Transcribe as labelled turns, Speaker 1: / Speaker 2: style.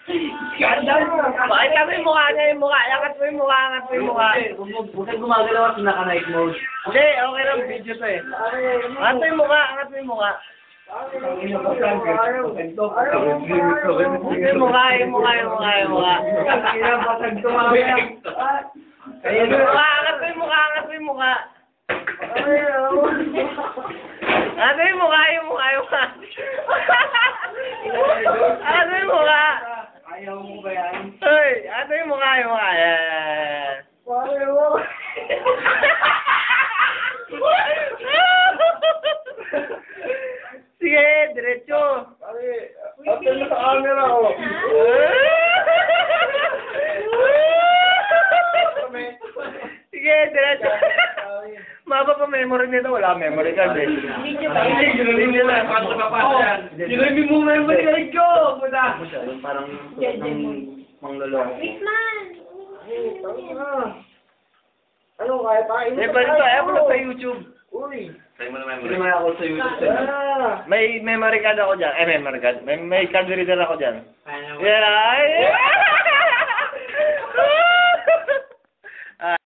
Speaker 1: Bakit kami yung mukha niya yung mukha? Angat mo yung mukha, angat mo yung mukha.
Speaker 2: Huwag kang gumagalaw at naka-night mode.
Speaker 1: Hindi, okay lang video to eh. Angat mo yung mukha, angat mo yung mukha. Yung mukha, yung mukha, yung mukha, yung mukha. Ayun, mukha, angat mo yung mukha, angat mo yung mukha. Angat mo yung mukha, yung mukha, yung mukha. Angat mo yung mukha.
Speaker 2: Ayaw mo ba yan?
Speaker 1: Hoy, angat mo yung mukha, yung mukha. Yan. Sige, diretso.
Speaker 2: After mo sa camera ko.
Speaker 1: Sige, diretso. Maba pa memory nito, wala memory card eh. Hindi na.
Speaker 2: Sinurmi mo memory card ko! Puta!
Speaker 1: Parang mangloloko.
Speaker 2: Ano, kaya pa?
Speaker 1: Eh, balik pa, upload sa YouTube.
Speaker 2: Uy!
Speaker 1: Try mo na
Speaker 2: Hindi mo ako sa YouTube.
Speaker 1: May memory card ako dyan. Memory card. May card reader ako dyan.
Speaker 2: Kaya
Speaker 1: Yeah, ay!